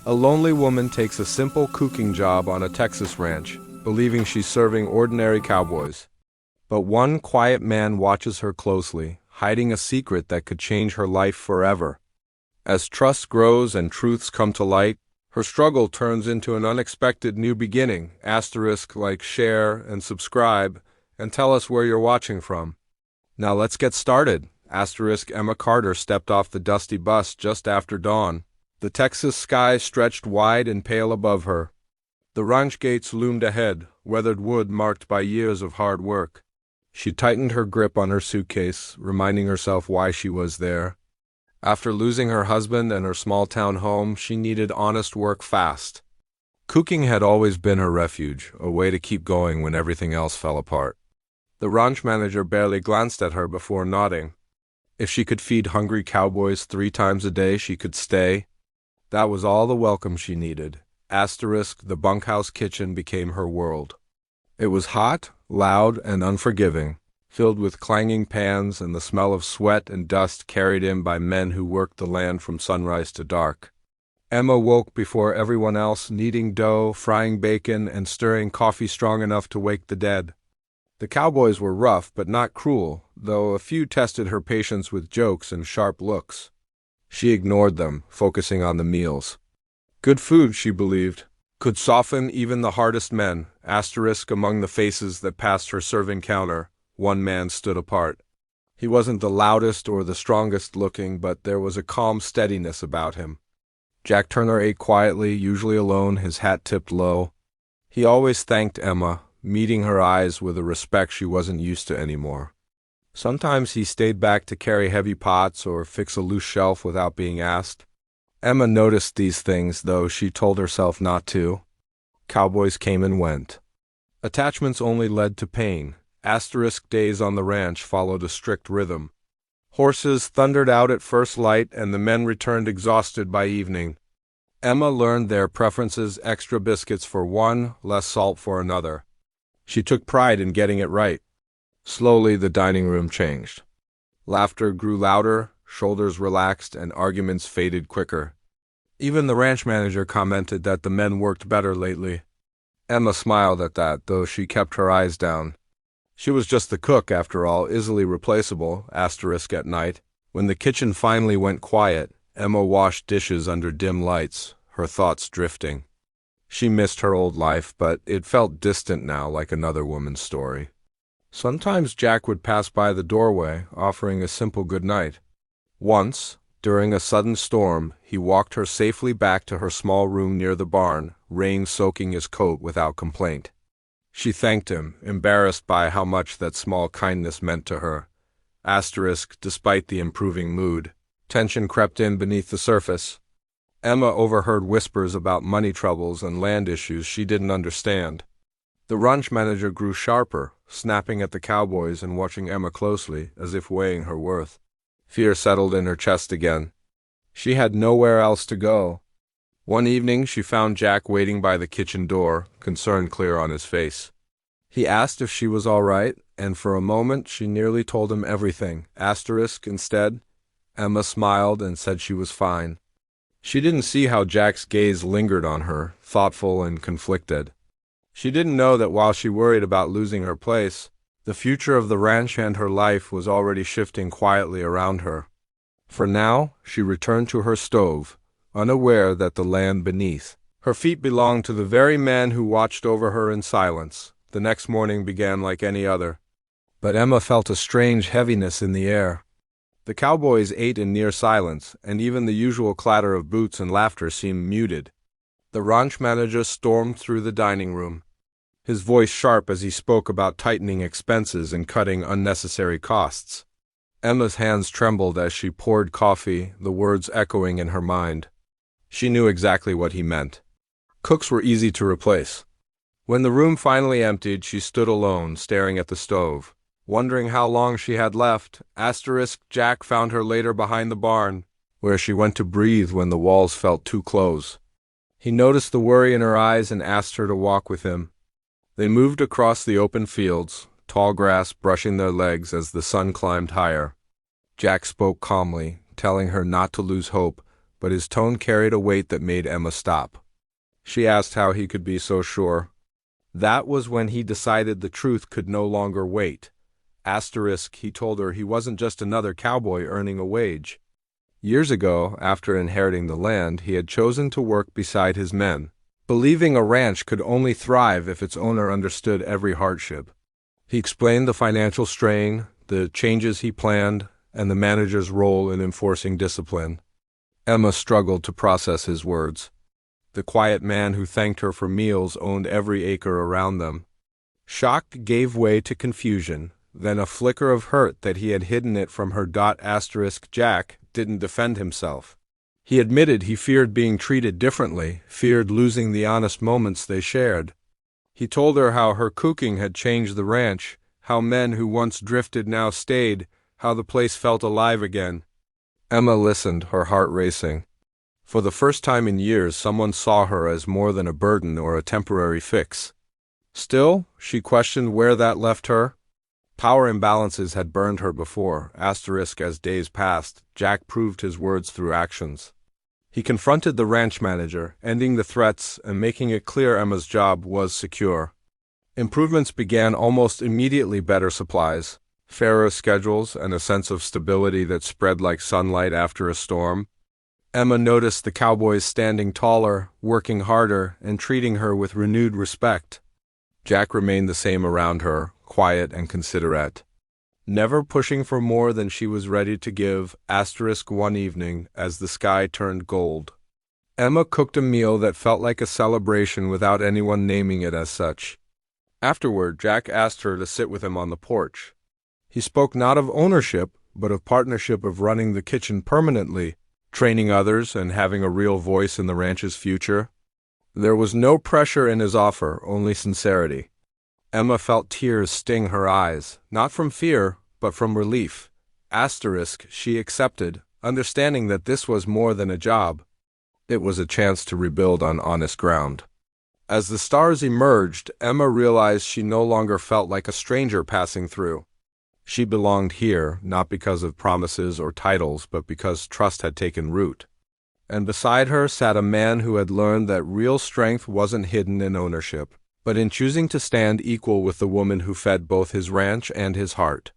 A lonely woman takes a simple cooking job on a Texas ranch, believing she's serving ordinary cowboys. But one quiet man watches her closely, hiding a secret that could change her life forever. As trust grows and truths come to light, her struggle turns into an unexpected new beginning. Like, share and subscribe, and tell us where you're watching from. Now let's get started. Emma Carter stepped off the dusty bus just after dawn. The Texas sky stretched wide and pale above her. The ranch gates loomed ahead, weathered wood marked by years of hard work. She tightened her grip on her suitcase, reminding herself why she was there. After losing her husband and her small-town home, she needed honest work fast. Cooking had always been her refuge, a way to keep going when everything else fell apart. The ranch manager barely glanced at her before nodding. If she could feed hungry cowboys 3 times a day, she could stay. That was all the welcome she needed. The bunkhouse kitchen became her world. It was hot, loud, and unforgiving, filled with clanging pans and the smell of sweat and dust carried in by men who worked the land from sunrise to dark. Emma woke before everyone else, kneading dough, frying bacon, and stirring coffee strong enough to wake the dead. The cowboys were rough but not cruel, though a few tested her patience with jokes and sharp looks. She ignored them, focusing on the meals. Good food, she believed, could soften even the hardest men. Among the faces that passed her serving counter, one man stood apart. He wasn't the loudest or the strongest looking, but there was a calm steadiness about him. Jack Turner ate quietly, usually alone, his hat tipped low. He always thanked Emma, meeting her eyes with a respect she wasn't used to anymore. Sometimes he stayed back to carry heavy pots or fix a loose shelf without being asked. Emma noticed these things, though she told herself not to. Cowboys came and went. Attachments only led to pain. Days on the ranch followed a strict rhythm. Horses thundered out at first light, and the men returned exhausted by evening. Emma learned their preferences: extra biscuits for one, less salt for another. She took pride in getting it right. Slowly, the dining room changed. Laughter grew louder, shoulders relaxed, and arguments faded quicker. Even the ranch manager commented that the men worked better lately. Emma smiled at that, though she kept her eyes down. She was just the cook, after all, easily replaceable. At night, when the kitchen finally went quiet, Emma washed dishes under dim lights, her thoughts drifting. She missed her old life, but it felt distant now, like another woman's story. Sometimes Jack would pass by the doorway, offering a simple good night. Once, during a sudden storm, he walked her safely back to her small room near the barn, rain soaking his coat without complaint. She thanked him, embarrassed by how much that small kindness meant to her. Despite the improving mood, tension crept in beneath the surface. Emma overheard whispers about money troubles and land issues she didn't understand. The ranch manager grew sharper, snapping at the cowboys and watching Emma closely, as if weighing her worth. Fear settled in her chest again. She had nowhere else to go. One evening she found Jack waiting by the kitchen door, concern clear on his face. He asked if she was all right, and for a moment she nearly told him everything. Instead, Emma smiled and said she was fine. She didn't see how Jack's gaze lingered on her, thoughtful and conflicted. She didn't know that while she worried about losing her place, the future of the ranch and her life was already shifting quietly around her. For now, she returned to her stove, unaware that the land beneath her feet belonged to the very man who watched over her in silence. The next morning began like any other. But Emma felt a strange heaviness in the air. The cowboys ate in near silence, and even the usual clatter of boots and laughter seemed muted. The ranch manager stormed through the dining room, his voice sharp as he spoke about tightening expenses and cutting unnecessary costs. Emma's hands trembled as she poured coffee, the words echoing in her mind. She knew exactly what he meant. Cooks were easy to replace. When the room finally emptied, she stood alone, staring at the stove, wondering how long she had left. Jack found her later behind the barn, where she went to breathe when the walls felt too close. He noticed the worry in her eyes and asked her to walk with him. They moved across the open fields, tall grass brushing their legs as the sun climbed higher. Jack spoke calmly, telling her not to lose hope, but his tone carried a weight that made Emma stop. She asked how he could be so sure. That was when he decided the truth could no longer wait. Asterisk, he told her he wasn't just another cowboy earning a wage. Years ago, after inheriting the land, he had chosen to work beside his men, believing a ranch could only thrive if its owner understood every hardship. He explained the financial strain, the changes he planned, and the manager's role in enforcing discipline. Emma struggled to process his words. The quiet man who thanked her for meals owned every acre around them. Shock gave way to confusion, then a flicker of hurt that he had hidden it from her. Jack didn't defend himself. He admitted he feared being treated differently, feared losing the honest moments they shared. He told her how her cooking had changed the ranch, how men who once drifted now stayed, how the place felt alive again. Emma listened, her heart racing. For the first time in years, someone saw her as more than a burden or a temporary fix. Still, she questioned where that left her. Power imbalances had burned her before. As days passed, Jack proved his words through actions. He confronted the ranch manager, ending the threats and making it clear Emma's job was secure. Improvements began almost immediately: better supplies, fairer schedules, and a sense of stability that spread like sunlight after a storm. Emma noticed the Cowboys standing taller, working harder, and treating her with renewed respect. Jack remained the same around her, quiet and considerate, never pushing for more than she was ready to give. One evening, as the sky turned gold, Emma cooked a meal that felt like a celebration without anyone naming it as such. Afterward, Jack asked her to sit with him on the porch. He spoke not of ownership, but of partnership, of running the kitchen permanently, training others, and having a real voice in the ranch's future. There was no pressure in his offer, only sincerity. Emma felt tears sting her eyes, not from fear, but from relief. She accepted, understanding that this was more than a job. It was a chance to rebuild on honest ground. As the stars emerged, Emma realized she no longer felt like a stranger passing through. She belonged here, not because of promises or titles, but because trust had taken root. And beside her sat a man who had learned that real strength wasn't hidden in ownership, but in choosing to stand equal with the woman who fed both his ranch and his heart.